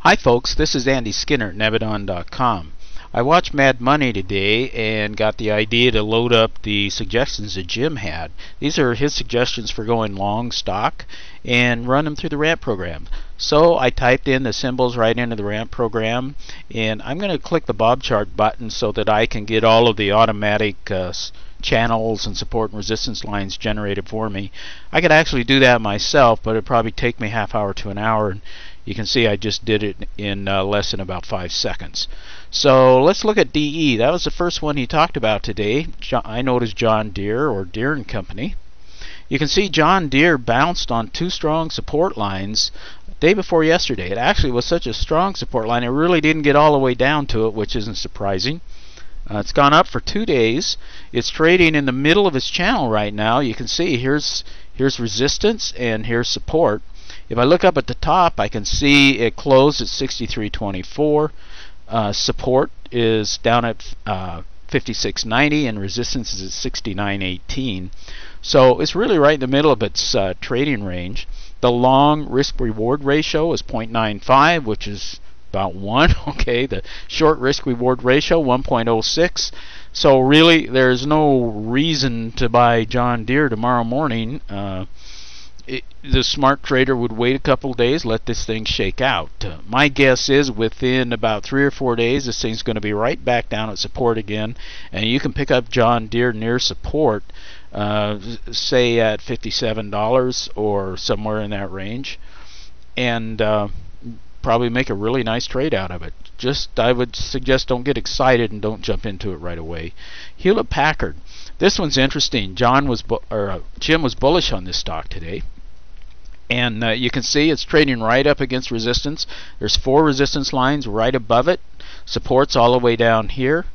Hi folks, this is Andy Skinner at Nebadon.com. I watched Mad Money today and got the idea to load up the suggestions that Jim had. These are his suggestions for going long stock and run them through the ramp program. So I typed in the symbols right into the ramp program, and I'm going to click the BobChart button so that I can get all of the automatic channels and support and resistance lines generated for me. I could actually do that myself, but it'd probably take me half hour to an hour, and you can see I just did it in less than about 5 seconds. So let's look at DE. That was the first one he talked about today. I noticed John Deere or Deere and Company. You can see John Deere bounced on two strong support lines day before yesterday. It actually was such a strong support line it really didn't get all the way down to it, which isn't surprising. It's gone up for 2 days. It's trading in the middle of its channel right now. You can see here's resistance and here's support. If I look up at the top, I can see it closed at 63.24. Support is down at 56.90 and resistance is at 69.18. So it's really right in the middle of its trading range. The long risk-reward ratio is 0.95, which is about 1. Okay, the short risk-reward ratio 1.06. So really, there's no reason to buy John Deere tomorrow morning. The smart trader would wait a couple days, let this thing shake out. My guess is within about 3 or 4 days, this thing's going to be right back down at support again, and you can pick up John Deere near support, say at $57 or somewhere in that range, and probably make a really nice trade out of it. I would suggest don't get excited and don't jump into it right away. Hewlett-Packard. This one's interesting. Jim was bullish on this stock today, and you can see it's trading right up against resistance. There's 4 resistance lines right above it. Support's all the way down here,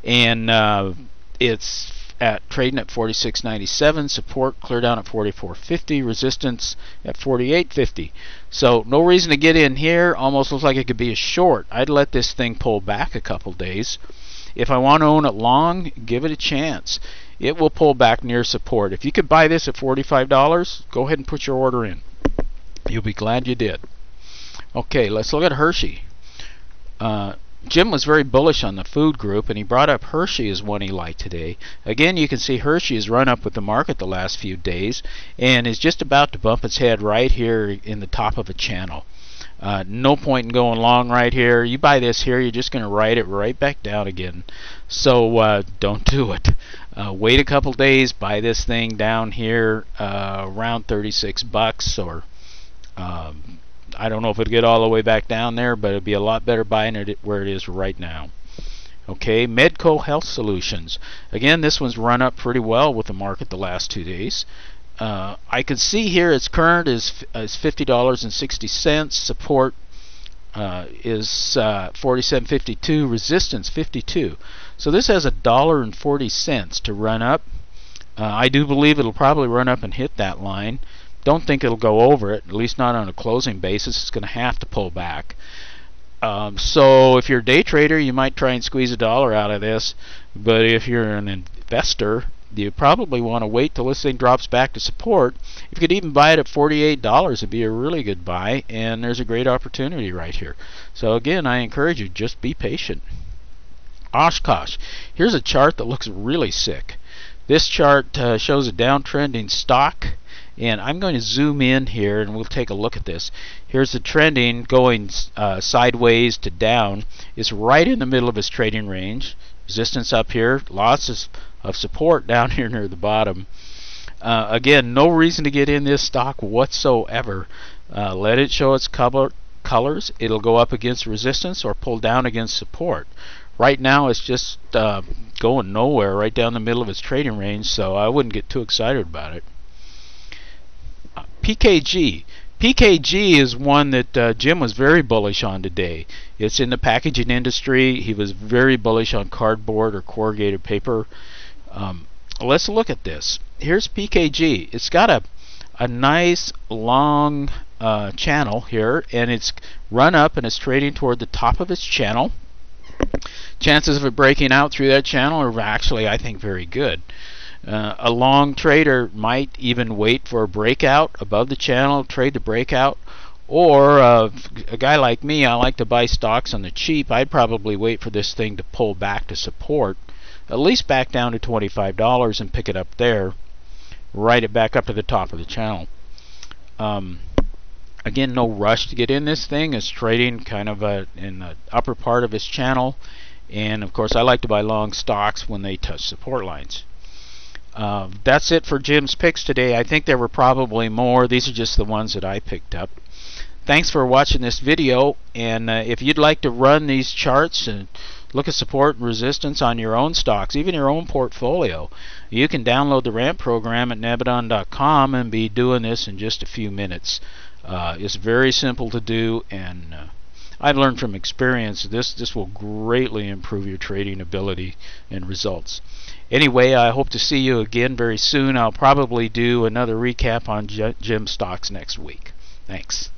and it's trading at 46.97. Support clear down at 44.50. Resistance at 48.50. So no reason to get in here. Almost looks like it could be a short. I'd let this thing pull back a couple days. If I want to own it long, give it a chance. It will pull back near support. If you could buy this at $45, go ahead and put your order in. You'll be glad you did. Okay, let's look at Hershey. Jim was very bullish on the food group, and he brought up Hershey as one he liked today. Again, you can see Hershey has run up with the market the last few days and is just about to bump its head right here in the top of a channel. No point in going long right here. You buy this here, you're just going to ride it right back down again. So don't do it. Wait a couple days, buy this thing down here around 36 bucks, or I don't know if it'll get all the way back down there, but it'll be a lot better buying it where it is right now. Okay, Medco Health Solutions. Again, this one's run up pretty well with the market the last 2 days. I can see here its current is $50.60. Support is 47.52. Resistance 52. So this has $1.40 to run up. I do believe it'll probably run up and hit that line. Don't think it'll go over it, at least not on a closing basis. It's going to have to pull back. So if you're a day trader, you might try and squeeze $1 out of this. But if you're an investor, you probably want to wait till this thing drops back to support. If you could even buy it at $48, it'd be a really good buy, and there's a great opportunity right here. So again, I encourage you, just be patient. Oshkosh. Here's a chart that looks really sick. This chart shows a downtrending stock, and I'm going to zoom in here and we'll take a look at this. Here's the trending going sideways to down. It's right in the middle of its trading range. Resistance up here, lots of support down here near the bottom. Again, no reason to get in this stock whatsoever. Let it show its colors. It'll go up against resistance or pull down against support. Right now it's just going nowhere, right down the middle of its trading range, so I wouldn't get too excited about it. PKG. PKG is one that Jim was very bullish on today. It's in the packaging industry. He was very bullish on cardboard or corrugated paper. Let's look at this. Here's PKG. It's got a nice long channel here, and it's run up and it's trading toward the top of its channel. Chances of it breaking out through that channel are actually, I think, very good. A long trader might even wait for a breakout above the channel, trade the breakout, Or a guy like me, I like to buy stocks on the cheap. I'd probably wait for this thing to pull back to support, at least back down to $25 and pick it up there, ride it back up to the top of the channel. Again, no rush to get in this thing. It's trading kind of in the upper part of its channel, and of course I like to buy long stocks when they touch support lines. That's it for Jim's picks today. I think there were probably more. These are just the ones that I picked up. Thanks for watching this video, and if you'd like to run these charts and look at support and resistance on your own stocks, even your own portfolio, you can download the RAMP program at nabadon.com and be doing this in just a few minutes. It's very simple to do, and I've learned from experience this will greatly improve your trading ability and results. Anyway, I hope to see you again very soon. I'll probably do another recap on Jim stocks next week. Thanks.